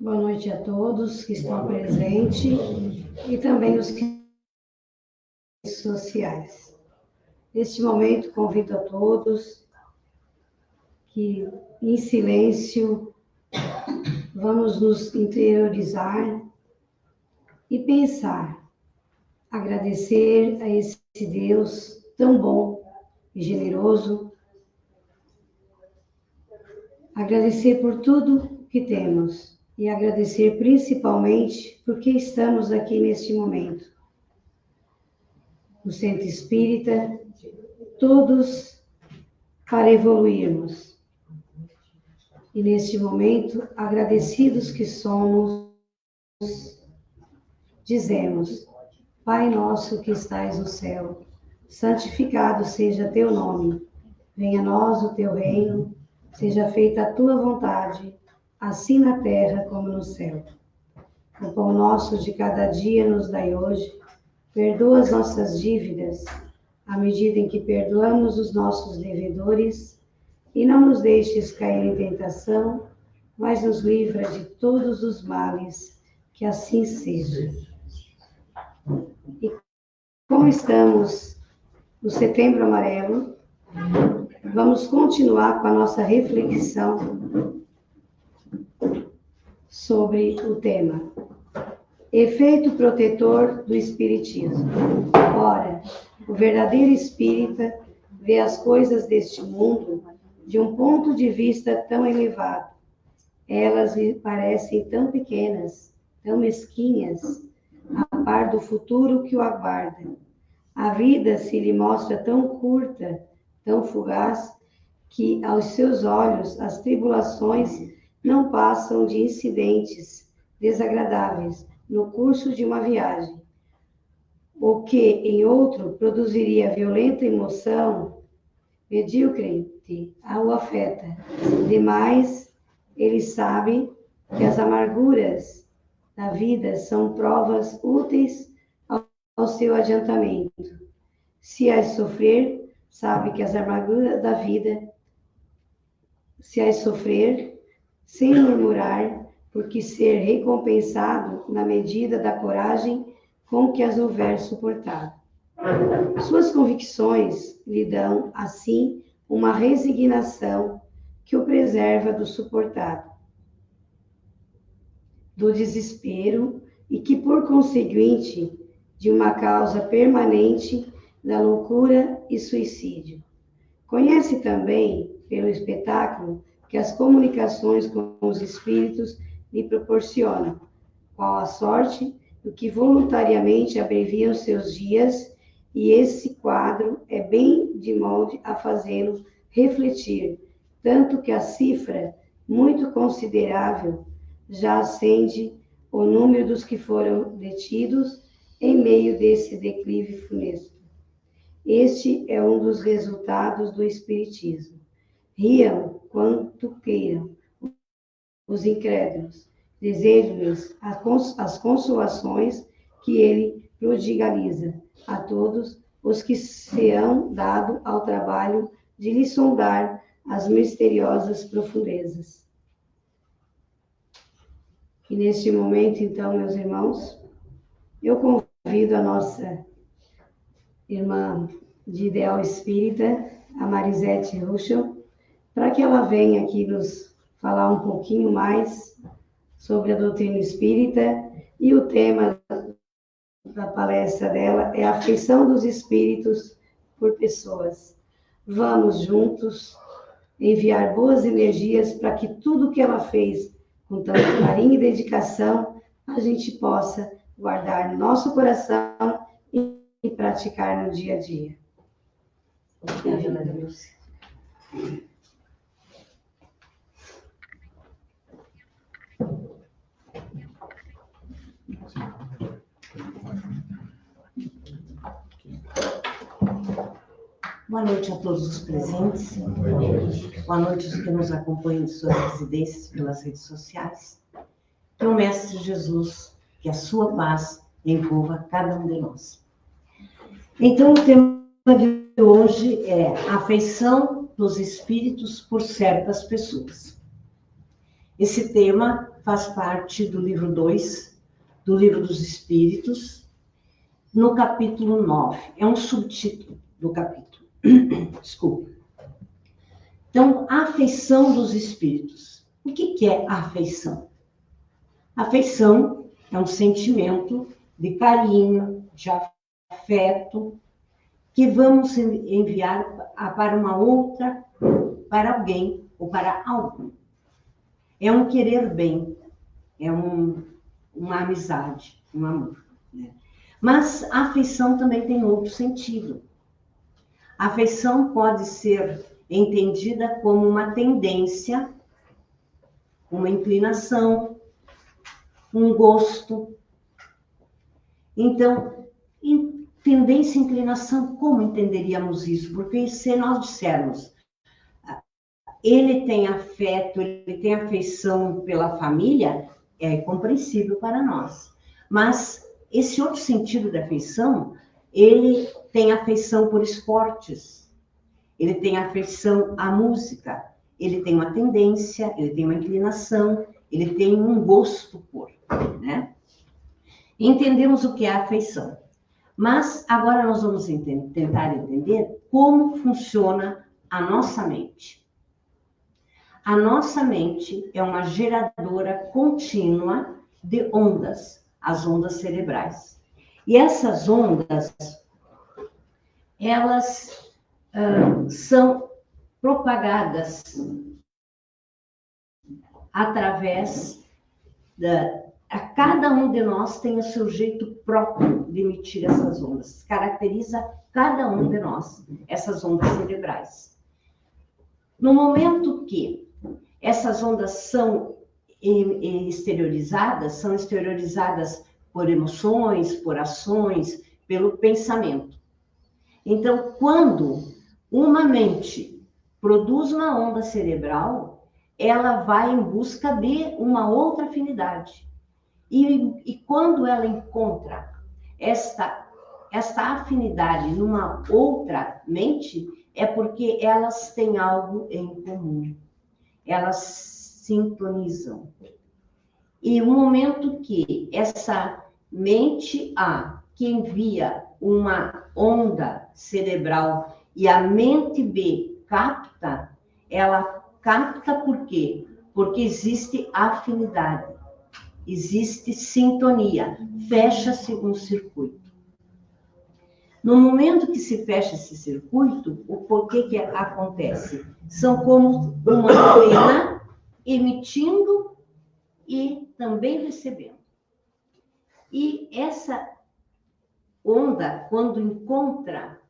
Boa noite a todos que estão presentes e também os sociais. Neste momento, convido a todos que, em silêncio, vamos nos interiorizar e pensar, agradecer a esse Deus tão bom e generoso, agradecer por tudo que temos e agradecer principalmente porque estamos aqui neste momento. No Centro Espírita, todos para evoluirmos. E neste momento, agradecidos que somos, dizemos: Pai nosso que estais no céu, santificado seja teu nome. Venha a nós o teu reino, seja feita a tua vontade, assim na terra como no céu. O pão nosso de cada dia nos dai hoje, perdoa as nossas dívidas, à medida em que perdoamos os nossos devedores, e não nos deixes cair em tentação, mas nos livra de todos os males, que assim seja. E como estamos no Setembro Amarelo, vamos continuar com a nossa reflexão sobre o tema Efeito protetor do Espiritismo. Ora, o verdadeiro espírita vê as coisas deste mundo de um ponto de vista tão elevado. Elas lhe parecem tão pequenas, tão mesquinhas, a par do futuro que o aguarda. A vida se lhe mostra tão curta, tão fugaz, que aos seus olhos as tribulações não passam de incidentes desagradáveis no curso de uma viagem. O que em outro produziria violenta emoção, medíocre o afeta. Demais, ele sabe que as amarguras da vida são provas úteis ao seu adiantamento. Se as sofrer, sabe que as amarguras da vida, se as sofrer, sem murmurar, porque ser recompensado na medida da coragem com que as houver suportado. Suas convicções lhe dão, assim, uma resignação que o preserva do suportado, do desespero e que, por conseguinte, de uma causa permanente da loucura e suicídio. Conhece também, pelo espetáculo, que as comunicações com os espíritos lhe proporcionam, qual a sorte do que voluntariamente abreviam seus dias, e esse quadro é bem de molde a fazê-lo refletir, tanto que a cifra, muito considerável, já acende o número dos que foram detidos em meio desse declive funesto. Este é um dos resultados do Espiritismo. Riam quanto queiram os incrédulos, desejo-lhes as consolações que ele prodigaliza a todos os que se hão dado ao trabalho de lhe sondar as misteriosas profundezas. E neste momento, então, meus irmãos, eu convido a nossa irmã de ideal espírita, a Marisete Ruschel, para que ela venha aqui nos falar um pouquinho mais sobre a doutrina espírita, e o tema da palestra dela é a afeição dos espíritos por pessoas. Vamos juntos enviar boas energias para que tudo que ela fez com tanto carinho e dedicação, a gente possa guardar no nosso coração e praticar no dia a dia. Obrigada, Deus. Boa noite a todos os presentes. Boa noite aos que nos acompanham de suas residências pelas redes sociais. Que o Mestre Jesus, que a sua paz envolva cada um de nós. Então, o tema de hoje é a afeição dos espíritos por certas pessoas. Esse tema faz parte do livro 2, do Livro dos Espíritos, no capítulo 9. É um subtítulo do capítulo. Desculpa. Então, a afeição dos espíritos. O que é a afeição? A afeição é um sentimento de carinho, de afeto, que vamos enviar para uma outra, para alguém ou para algo. É um querer bem, é uma amizade, um amor. Né? Mas a afeição também tem outro sentido. A afeição pode ser entendida como uma tendência, uma inclinação, um gosto. Então, tendência e inclinação, como entenderíamos isso? Porque se nós dissermos, ele tem afeto, ele tem afeição pela família, é compreensível para nós. Mas esse outro sentido da afeição, ele tem afeição por esportes, ele tem afeição à música, ele tem uma tendência, ele tem uma inclinação, ele tem um gosto por, né? Entendemos o que é a afeição. Mas agora nós vamos tentar entender como funciona a nossa mente. A nossa mente é uma geradora contínua de ondas, as ondas cerebrais. E essas ondas, elas são propagadas através a cada um de nós tem o seu jeito próprio de emitir essas ondas. Caracteriza cada um de nós, essas ondas cerebrais. No momento que essas ondas são exteriorizadas por emoções, por ações, pelo pensamento. Então, quando uma mente produz uma onda cerebral, ela vai em busca de uma outra afinidade. E quando ela encontra esta afinidade numa outra mente, é porque elas têm algo em comum. Elas sintonizam. E o momento que essa mente A, que envia uma onda cerebral e a mente B capta, ela capta por quê? Porque existe afinidade, existe sintonia, fecha-se um circuito. No momento que se fecha esse circuito, o que acontece? São como uma antena emitindo e também recebendo. E essa onda, quando encontra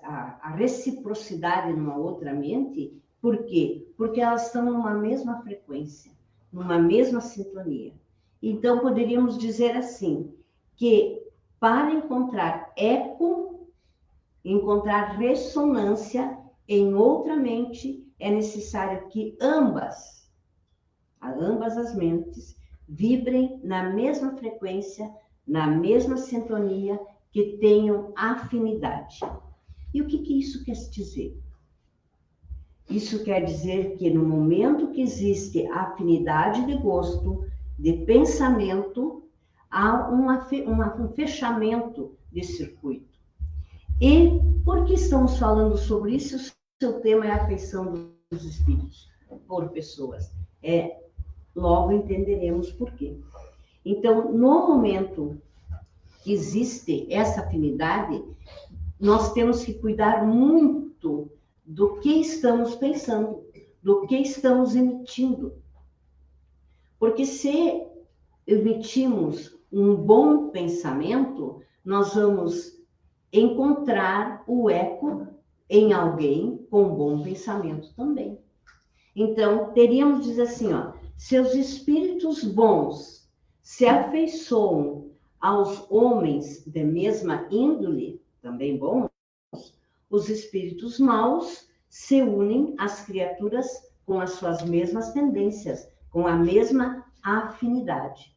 a reciprocidade numa outra mente, por quê? Porque elas estão numa mesma frequência, numa mesma sintonia. Então, poderíamos dizer assim, que para encontrar eco, encontrar ressonância em outra mente, é necessário que ambas as mentes vibrem na mesma frequência, na mesma sintonia, que tenham afinidade. E o que isso quer dizer? Isso quer dizer que no momento que existe afinidade de gosto, de pensamento, há um fechamento de circuito. E por que estamos falando sobre isso? O seu tema é a afeição dos espíritos por pessoas. Logo entenderemos por quê. Então, no momento que existe essa afinidade, nós temos que cuidar muito do que estamos pensando, do que estamos emitindo. Porque se emitimos um bom pensamento, nós vamos encontrar o eco em alguém com bom pensamento também. Então, teríamos de dizer assim, seus espíritos bons se afeiçoam aos homens de mesma índole, também bons, os espíritos maus se unem às criaturas com as suas mesmas tendências, com a mesma afinidade.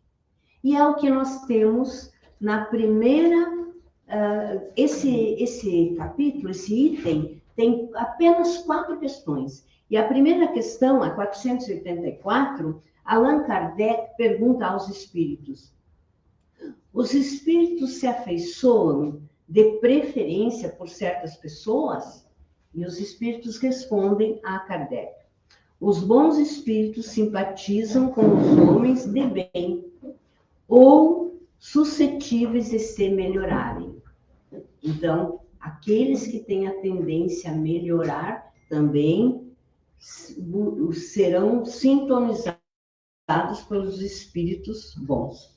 E é o que nós temos na primeira... esse capítulo, esse item, tem apenas 4 questões. E a primeira questão, a 484, Allan Kardec pergunta aos espíritos: os espíritos se afeiçoam de preferência por certas pessoas? E os espíritos respondem a Kardec: os bons espíritos simpatizam com os homens de bem ou suscetíveis de se melhorarem. Então, aqueles que têm a tendência a melhorar também serão sintonizados pelos espíritos bons.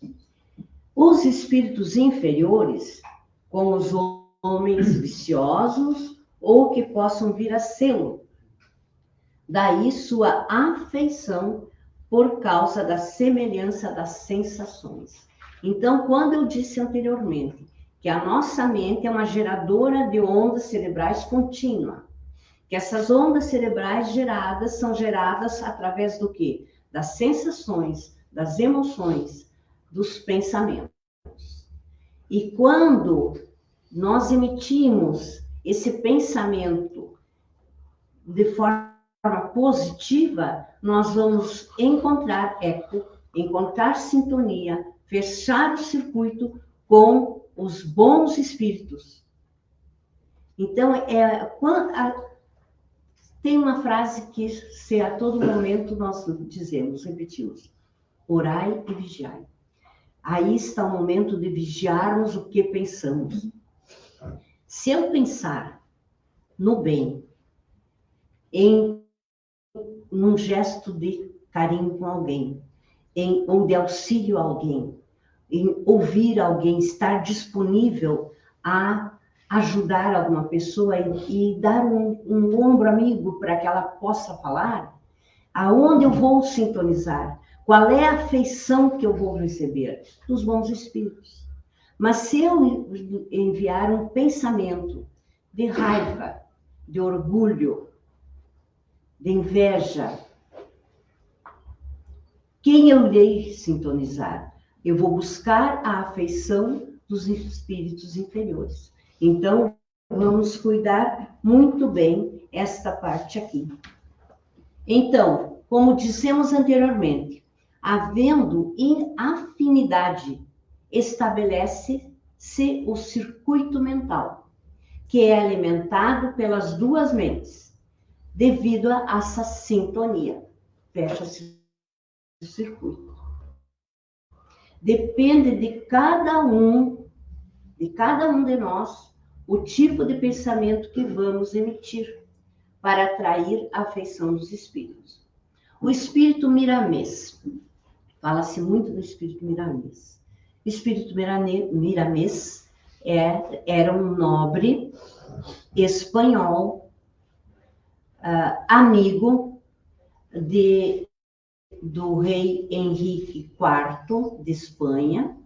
Os espíritos inferiores, como os homens viciosos ou que possam vir a sê-lo, daí sua afeição por causa da semelhança das sensações. Então, quando eu disse anteriormente que a nossa mente é uma geradora de ondas cerebrais contínua, que essas ondas cerebrais geradas são geradas através do quê? Das sensações, das emoções, dos pensamentos. E quando nós emitimos esse pensamento de forma positiva, nós vamos encontrar eco, encontrar sintonia, fechar o circuito com os bons espíritos. Então, tem uma frase que se a todo momento nós dizemos, repetimos: orai e vigiai. Aí está o momento de vigiarmos o que pensamos. Se eu pensar no bem, num gesto de carinho com alguém, ou de auxílio a alguém, em ouvir alguém, estar disponível a ajudar alguma pessoa e dar um ombro amigo para que ela possa falar, aonde eu vou sintonizar? Qual é a afeição que eu vou receber? Dos bons espíritos. Mas se eu enviar um pensamento de raiva, de orgulho, de inveja, quem eu irei sintonizar? Eu vou buscar a afeição dos espíritos inferiores. Então, vamos cuidar muito bem esta parte aqui. Então, como dissemos anteriormente, havendo afinidade, estabelece-se o circuito mental, que é alimentado pelas duas mentes, devido a essa sintonia. Fecha-se o circuito. Depende de cada um de nós, o tipo de pensamento que vamos emitir para atrair a afeição dos espíritos. O espírito Miramês. Fala-se muito do espírito Miramês. O espírito Miramês era um nobre espanhol, amigo do rei Henrique IV de Espanha,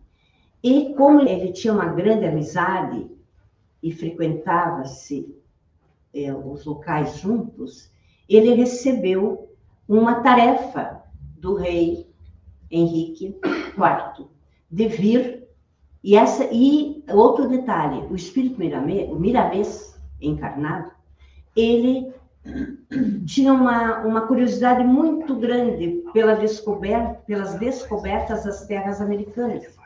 e como ele tinha uma grande amizade e frequentava-se os locais juntos, ele recebeu uma tarefa do rei Henrique IV de vir, e outro detalhe, o espírito Miramês encarnado, ele tinha uma curiosidade muito grande pelas descobertas das terras americanas.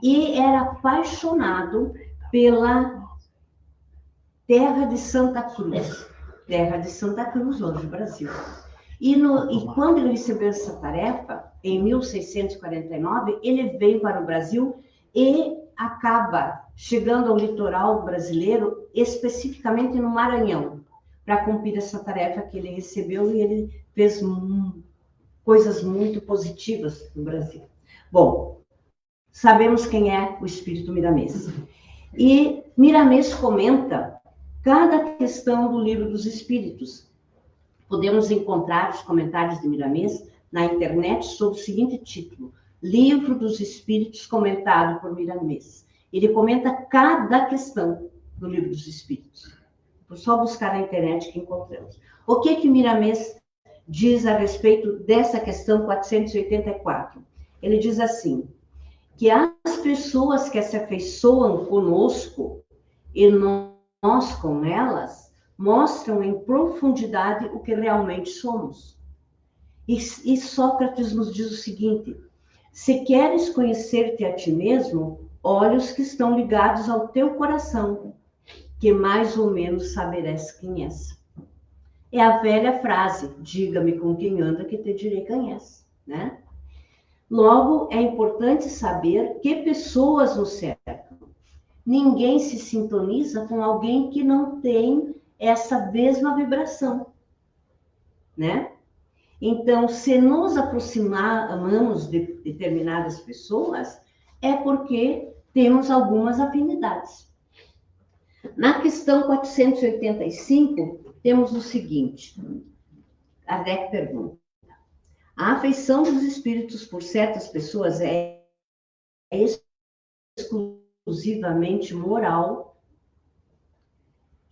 E era apaixonado pela terra de Santa Cruz, hoje, Brasil. E quando ele recebeu essa tarefa, em 1649, ele veio para o Brasil e acaba chegando ao litoral brasileiro, especificamente no Maranhão, para cumprir essa tarefa que ele recebeu, e ele fez coisas muito positivas no Brasil. Bom, sabemos quem é o espírito Miramês. E Miramês comenta cada questão do Livro dos Espíritos. Podemos encontrar os comentários de Miramês na internet sob o seguinte título: Livro dos Espíritos comentado por Miramês. Ele comenta cada questão do Livro dos Espíritos. Vou só buscar na internet que encontramos. O que Miramês diz a respeito dessa questão 484? Ele diz assim, que as pessoas que se afeiçoam conosco e nós com elas, mostram em profundidade o que realmente somos. E Sócrates nos diz o seguinte: se queres conhecer-te a ti mesmo, olha os que estão ligados ao teu coração, que mais ou menos saberás quem és. É a velha frase: diga-me com quem anda que te direi quem és, né? Logo, é importante saber que pessoas nos cercam. Ninguém se sintoniza com alguém que não tem essa mesma vibração, né? Então, se nos aproximamos de determinadas pessoas, é porque temos algumas afinidades. Na questão 485, temos o seguinte: Kardec pergunta: a afeição dos espíritos por certas pessoas é exclusivamente moral?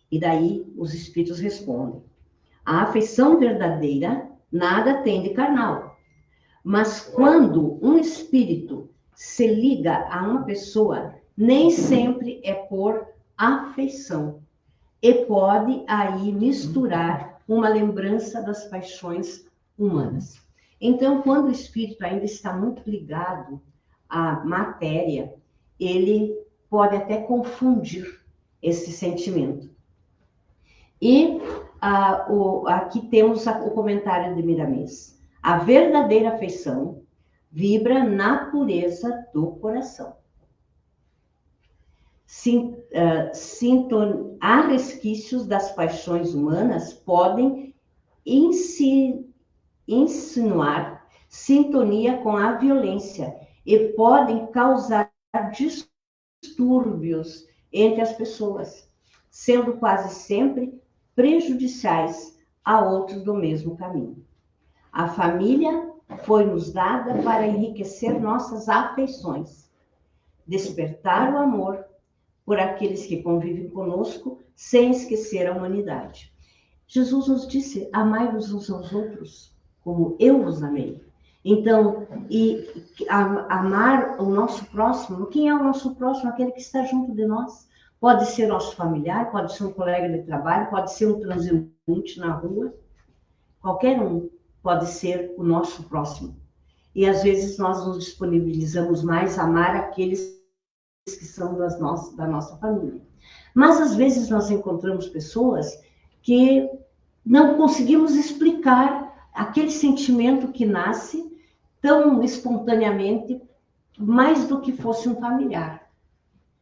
E daí os espíritos respondem: a afeição verdadeira nada tem de carnal. Mas quando um espírito se liga a uma pessoa, nem sempre é por afeição. E pode aí misturar uma lembrança das paixões humanas. Então, quando o espírito ainda está muito ligado à matéria, ele pode até confundir esse sentimento. E aqui temos o comentário de Miramês. A verdadeira afeição vibra na pureza do coração. Há resquícios das paixões humanas, podem insinuar sintonia com a violência e podem causar distúrbios entre as pessoas, sendo quase sempre prejudiciais a outros do mesmo caminho. A família foi-nos dada para enriquecer nossas afeições, despertar o amor por aqueles que convivem conosco, sem esquecer a humanidade. Jesus nos disse: amai-vos uns aos outros, como eu vos amei. Então, amar o nosso próximo. Quem é o nosso próximo? Aquele que está junto de nós. Pode ser nosso familiar, pode ser um colega de trabalho, pode ser um transeunte na rua. Qualquer um pode ser o nosso próximo. E às vezes nós nos disponibilizamos mais a amar aqueles que são da nossa família. Mas às vezes nós encontramos pessoas que não conseguimos explicar aquele sentimento que nasce tão espontaneamente, mais do que fosse um familiar.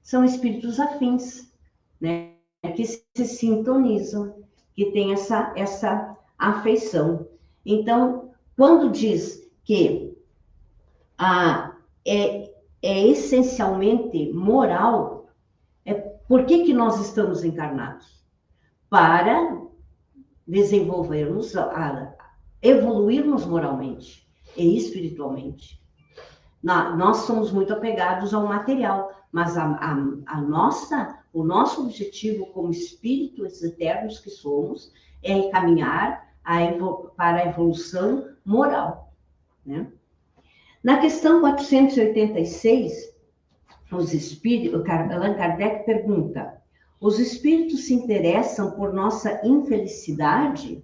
São espíritos afins, né? Que se sintonizam, que têm essa afeição. Então, quando diz que é essencialmente moral, por que nós estamos encarnados? Para desenvolvermos, evoluirmos moralmente e espiritualmente. Nós somos muito apegados ao material, mas o nosso objetivo como espíritos eternos que somos é caminhar para a evolução moral, né? Na questão 486, Allan Kardec pergunta: os espíritos se interessam por nossa infelicidade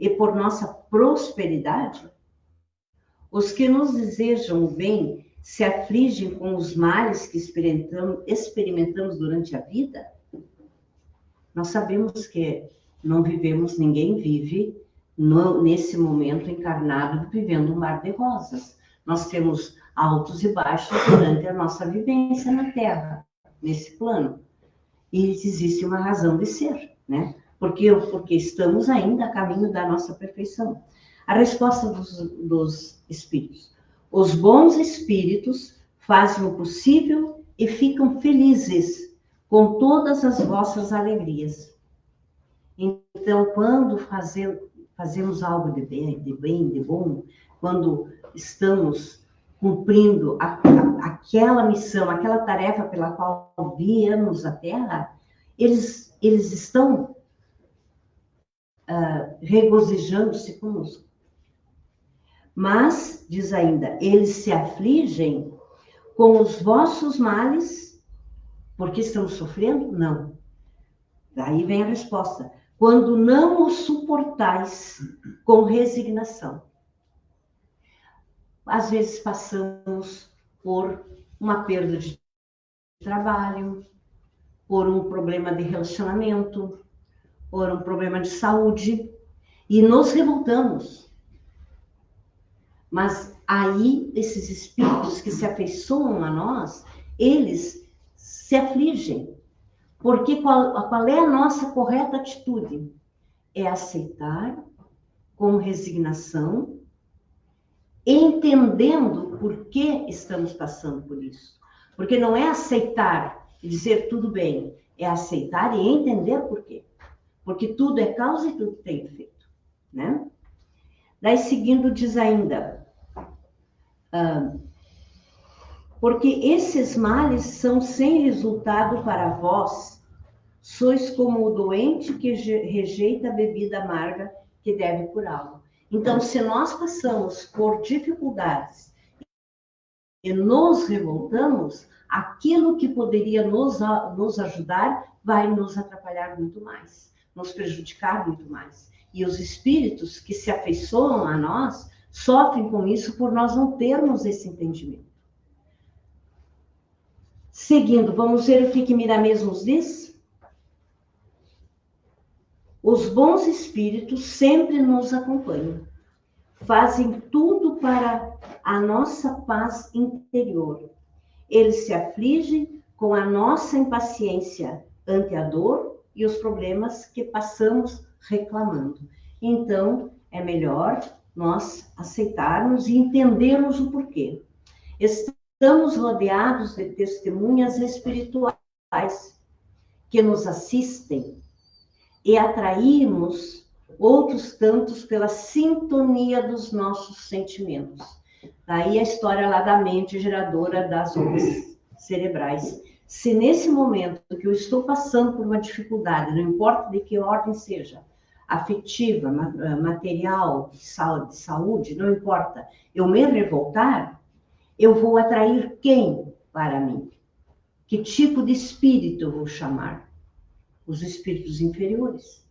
e por nossa prosperidade? Os que nos desejam o bem se afligem com os males que experimentamos durante a vida? Nós sabemos que não vivemos, ninguém vive nesse momento encarnado vivendo um mar de rosas. Nós temos altos e baixos durante a nossa vivência na Terra, nesse plano. E existe uma razão de ser, né? Porque estamos ainda a caminho da nossa perfeição. A resposta dos espíritos: os bons espíritos fazem o possível e ficam felizes com todas as vossas alegrias. Então, quando fazemos algo de bem, de bom, quando estamos cumprindo aquela missão, aquela tarefa pela qual viemos à Terra, eles estão regozijando-se conosco. Mas, diz ainda, eles se afligem com os vossos males, porque estamos sofrendo? Não. Daí vem a resposta: quando não os suportais com resignação. às vezes passamos por uma perda de trabalho, por um problema de relacionamento, por um problema de saúde, e nos revoltamos. Mas aí, esses espíritos que se afeiçoam a nós, eles se afligem. Porque qual é a nossa correta atitude? É aceitar com resignação, entendendo por que estamos passando por isso. Porque não é aceitar e dizer tudo bem, é aceitar e entender por quê. Porque tudo é causa e tudo tem efeito, né? Daí, seguindo, diz ainda, porque esses males são sem resultado para vós, sois como o doente que rejeita a bebida amarga que deve curá-lo. Então, se nós passamos por dificuldades e nos revoltamos, aquilo que poderia nos ajudar vai nos atrapalhar muito mais, nos prejudicar muito mais. E os espíritos que se afeiçoam a nós sofrem com isso por nós não termos esse entendimento. Seguindo, vamos ver o que Miramês nos diz? Os bons espíritos sempre nos acompanham, fazem tudo para a nossa paz interior. Eles se afligem com a nossa impaciência ante a dor e os problemas que passamos reclamando. Então, é melhor nós aceitarmos e entendermos o porquê. Estamos rodeados de testemunhas espirituais que nos assistem e atraímos outros tantos pela sintonia dos nossos sentimentos. Daí a história lá da mente geradora das ondas cerebrais. Se nesse momento que eu estou passando por uma dificuldade, não importa de que ordem seja, afetiva, material, de saúde, não importa, eu me revoltar, eu vou atrair quem para mim? Que tipo de espírito eu vou chamar? Os espíritos inferiores.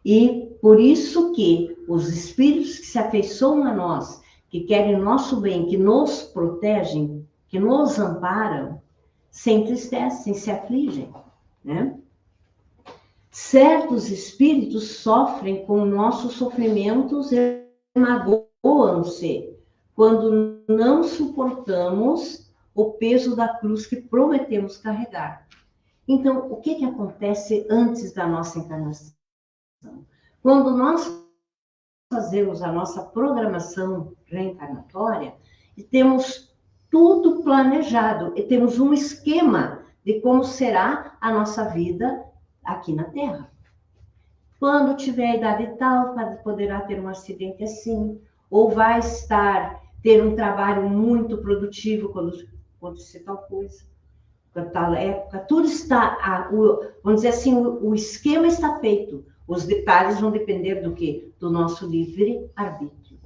E por isso que os espíritos que se afeiçoam a nós, que querem o nosso bem, que nos protegem, que nos amparam, se entristecem, se afligem, né? Certos espíritos sofrem com nossos sofrimentos e magoam-se quando não suportamos o peso da cruz que prometemos carregar. Então, o que acontece antes da nossa encarnação? Quando nós fazemos a nossa programação reencarnatória, e temos tudo planejado, e temos um esquema de como será a nossa vida aqui na Terra. Quando tiver a idade tal, poderá ter um acidente assim, ou vai ter um trabalho muito produtivo quando acontecer tal coisa. Tal época, tudo está, vamos dizer assim, o esquema está feito. Os detalhes vão depender do quê? Do nosso livre-arbítrio.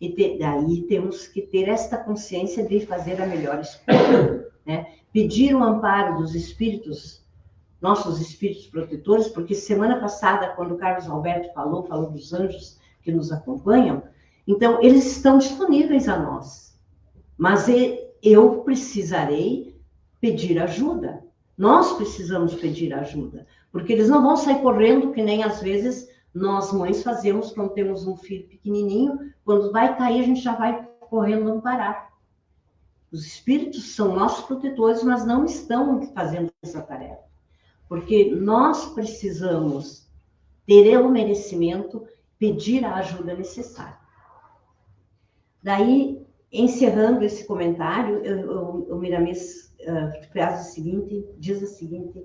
E daí temos que ter esta consciência de fazer a melhor escolha, né? Pedir o amparo dos espíritos, nossos espíritos protetores, porque semana passada, quando o Carlos Alberto falou dos anjos que nos acompanham, então eles estão disponíveis a nós. Mas eu precisarei pedir ajuda. Nós precisamos pedir ajuda, porque eles não vão sair correndo, que nem às vezes nós mães fazemos quando temos um filho pequenininho, quando vai cair a gente já vai correndo amparar. Os espíritos são nossos protetores, mas não estão fazendo essa tarefa, porque nós precisamos ter o merecimento, pedir a ajuda necessária. Daí, encerrando esse comentário, o Miramês diz a seguinte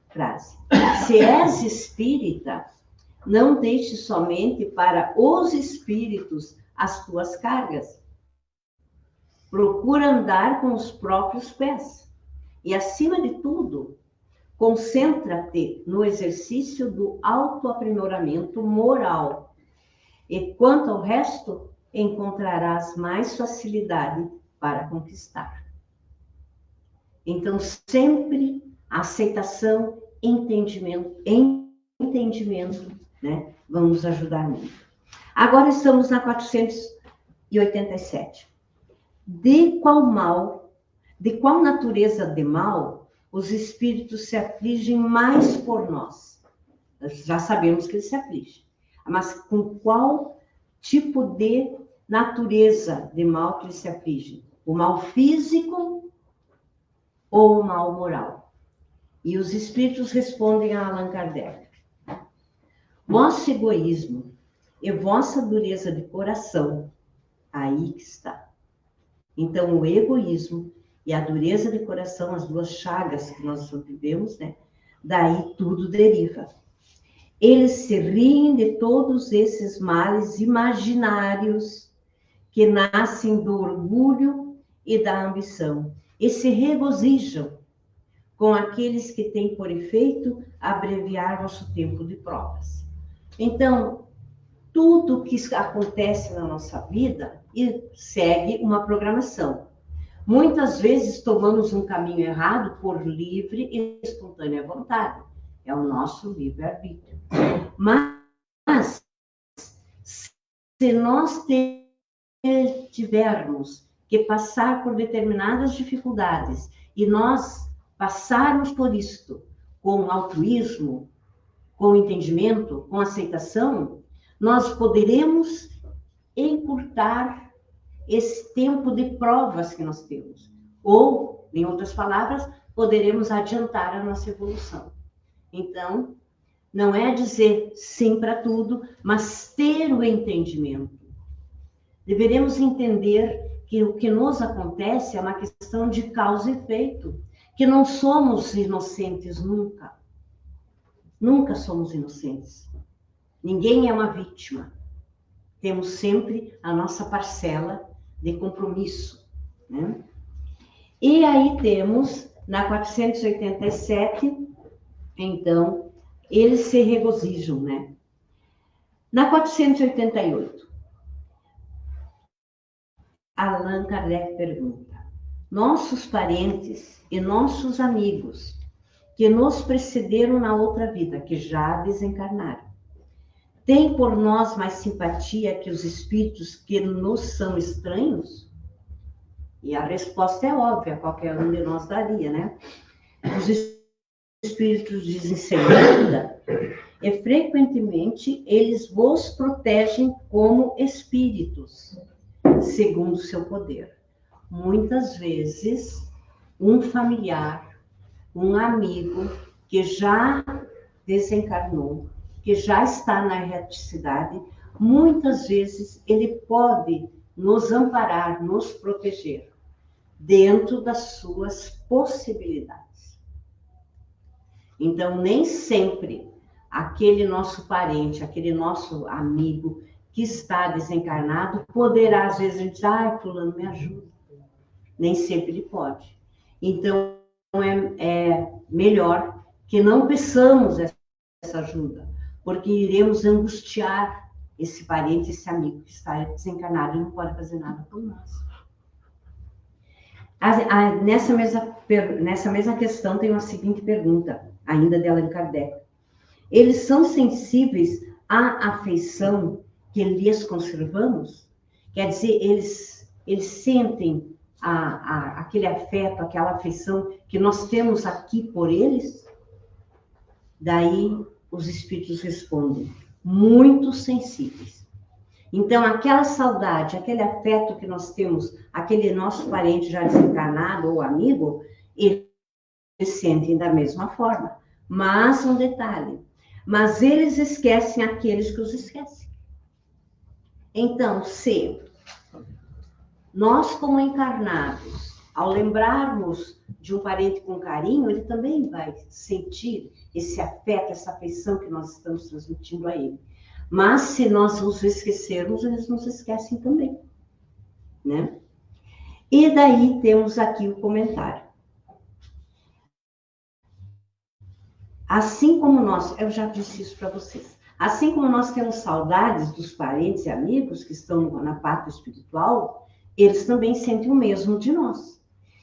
frase: se és espírita, não deixe somente para os espíritos as tuas cargas. Procura andar com os próprios pés. E, acima de tudo, concentra-te no exercício do autoaprimoramento moral. E quanto ao resto, encontrarás mais facilidade para conquistar. Então, sempre a aceitação, entendimento, né, vão nos ajudar muito. Agora estamos na 487. de qual natureza de mal os espíritos se afligem mais por nós. Nós já sabemos que eles se afligem, mas com qual tipo de natureza de mal que eles se afligem? O mal físico ou o mal moral? E os espíritos respondem a Allan Kardec: vosso egoísmo e vossa dureza de coração, aí que está. Então, o egoísmo e a dureza de coração, as duas chagas que nós vivemos, né? Daí tudo deriva. Eles se riem de todos esses males imaginários que nascem do orgulho e da ambição, e se regozijam com aqueles que têm por efeito abreviar nosso tempo de provas. Então, tudo que acontece na nossa vida segue uma programação. Muitas vezes tomamos um caminho errado por livre e espontânea vontade. É o nosso livre-arbítrio. Mas, se nós tivermos que passar por determinadas dificuldades e nós passarmos por isto com altruísmo, com entendimento, com aceitação, nós poderemos encurtar esse tempo de provas que nós temos. Ou, em outras palavras, poderemos adiantar a nossa evolução. Então, não é dizer sim para tudo, mas ter o entendimento. Deveremos entender que o que nos acontece é uma questão de causa e efeito, que não somos inocentes nunca. Nunca somos inocentes. Ninguém é uma vítima. Temos sempre a nossa parcela de compromisso, né? E aí temos, na 487, então, eles se regozijam, né? Na 488, Allan Kardec pergunta: nossos parentes e nossos amigos que nos precederam na outra vida, que já desencarnaram, têm por nós mais simpatia que os espíritos que nos são estranhos? E a resposta é óbvia, qualquer um de nós daria, né? Os espíritos dizem segunda, e frequentemente eles vos protegem como espíritos, segundo o seu poder. Muitas vezes, um familiar, um amigo que já desencarnou, que já está na erraticidade, muitas vezes ele pode nos amparar, nos proteger, dentro das suas possibilidades. Então, nem sempre aquele nosso parente, aquele nosso amigo que está desencarnado, poderá, às vezes, dizer: ai, fulano, me ajuda. Nem sempre ele pode. Então, é melhor que não peçamos essa ajuda, porque iremos angustiar esse parente, esse amigo que está desencarnado e não pode fazer nada por nós. Nessa mesma questão tem uma seguinte pergunta, ainda de Allan Kardec. Eles são sensíveis à afeição que lhes conservamos? Quer dizer, eles sentem aquele afeto, aquela afeição que nós temos aqui por eles? Daí os espíritos respondem: muito sensíveis. Então, aquela saudade, aquele afeto que nós temos, aquele nosso parente já desencarnado ou amigo, eles sentem da mesma forma. Mas um detalhe: mas eles esquecem aqueles que os esquecem. Então, se nós, como encarnados, ao lembrarmos de um parente com carinho, ele também vai sentir esse afeto, essa afeição que nós estamos transmitindo a ele. Mas se nós os esquecermos, eles nos esquecem também, né? E daí temos aqui o comentário. Assim como nós, eu já disse isso para vocês, assim como nós temos saudades dos parentes e amigos que estão na pátria espiritual, eles também sentem o mesmo de nós.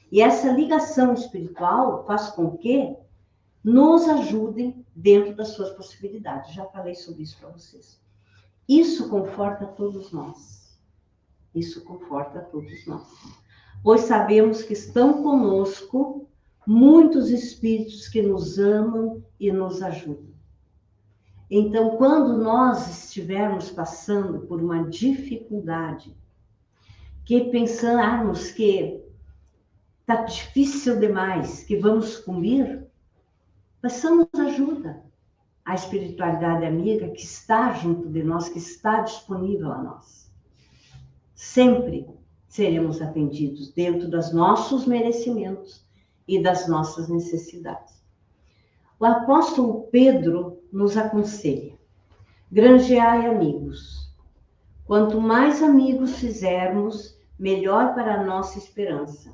E essa ligação espiritual faz com que nos ajudem dentro das suas possibilidades. Já falei sobre isso para vocês. Isso conforta todos nós. Isso conforta todos nós. pois sabemos que estão conosco muitos espíritos que nos amam e nos ajudam. Então, quando nós estivermos passando por uma dificuldade, que pensarmos que está difícil demais, que vamos sucumbir, peçamos ajuda à espiritualidade amiga que está junto de nós, que está disponível a nós. Sempre seremos atendidos dentro dos nossos merecimentos e das nossas necessidades. O apóstolo Pedro nos aconselha: granjeai amigos. Quanto mais amigos fizermos, melhor para a nossa esperança.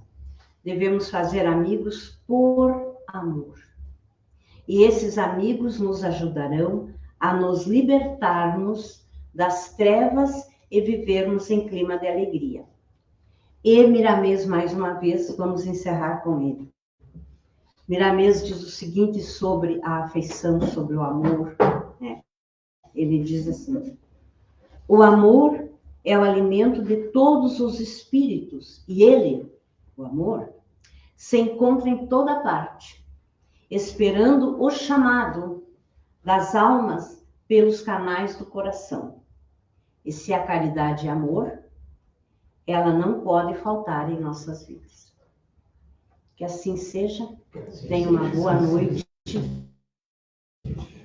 Devemos fazer amigos por amor. E esses amigos nos ajudarão a nos libertarmos das trevas e vivermos em clima de alegria. E Miramês, mais uma vez, vamos encerrar com ele. Miramês diz o seguinte sobre a afeição, sobre o amor. Ele diz assim: o amor é o alimento de todos os espíritos, e ele, o amor, se encontra em toda parte, esperando o chamado das almas pelos canais do coração. E se a caridade é amor, ela não pode faltar em nossas vidas. Que assim seja. Tenha uma boa noite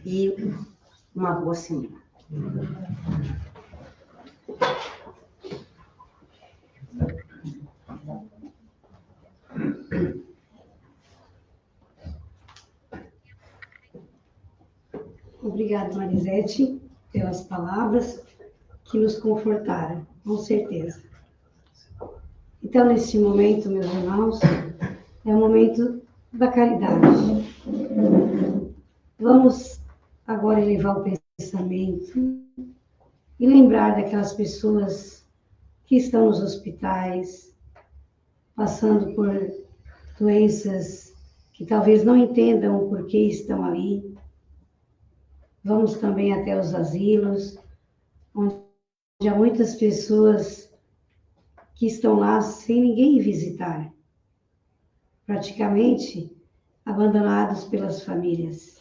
e uma boa semana. Obrigada, Marisete, pelas palavras que nos confortaram, com certeza. Então, neste momento, meus irmãos, é o momento da caridade. Vamos agora elevar o pensamento e lembrar daquelas pessoas que estão nos hospitais, passando por doenças que talvez não entendam o porquê estão ali. Vamos também até os asilos, onde há muitas pessoas que estão lá sem ninguém visitar, praticamente abandonados pelas famílias.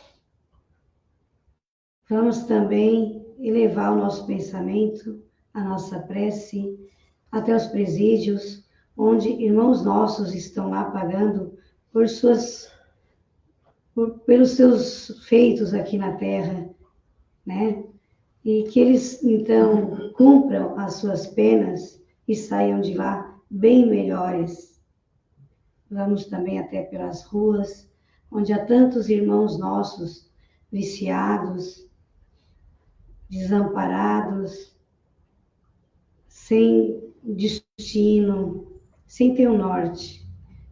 Vamos também elevar o nosso pensamento, a nossa prece, até os presídios, onde irmãos nossos estão lá pagando pelos seus feitos aqui na Terra, né? E que eles, então, cumpram as suas penas e saiam de lá bem melhores. Vamos também até pelas ruas, onde há tantos irmãos nossos viciados, desamparados, sem destino, sem ter um norte.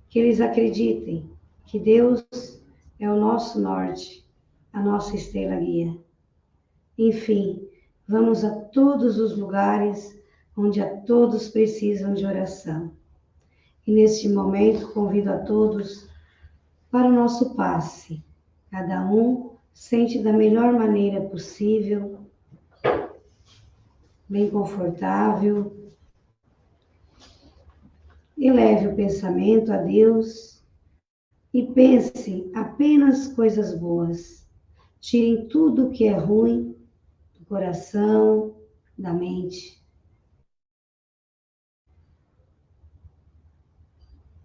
Que eles acreditem que Deus é o nosso norte, a nossa estrela guia. Enfim, vamos a todos os lugares onde a todos precisam de oração. E neste momento convido a todos para o nosso passe. Cada um sente da melhor maneira possível, bem confortável. Eleve o pensamento a Deus e pense apenas coisas boas. Tirem tudo o que é ruim do coração, da mente.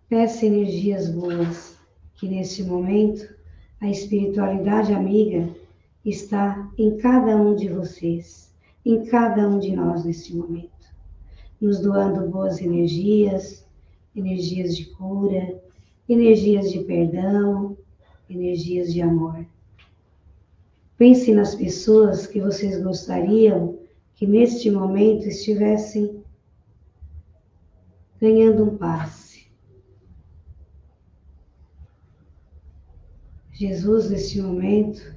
Peça energias boas, que neste momento a espiritualidade amiga está em cada um de vocês, em cada um de nós neste momento, nos doando boas energias, energias de cura, energias de perdão, energias de amor. Pense nas pessoas que vocês gostariam que neste momento estivessem ganhando um passe. Jesus, neste momento,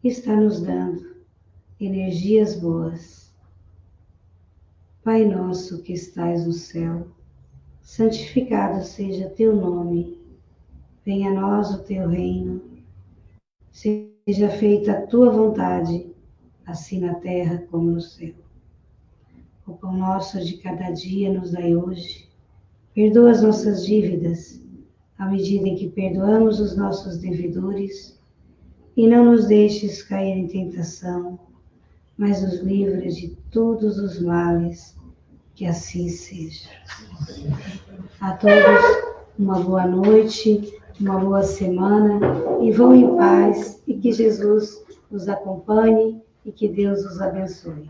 está nos dando energias boas. Pai nosso que estais no céu, santificado seja teu nome. Venha a nós o teu reino. Seja feita a tua vontade, assim na terra como no céu. O pão nosso de cada dia nos dai hoje. Perdoa as nossas dívidas, à medida em que perdoamos os nossos devedores, e não nos deixes cair em tentação, mas nos livres de todos os males, que assim seja. A todos, uma boa noite, uma boa semana, e vão em paz, e que Jesus os acompanhe, e que Deus os abençoe.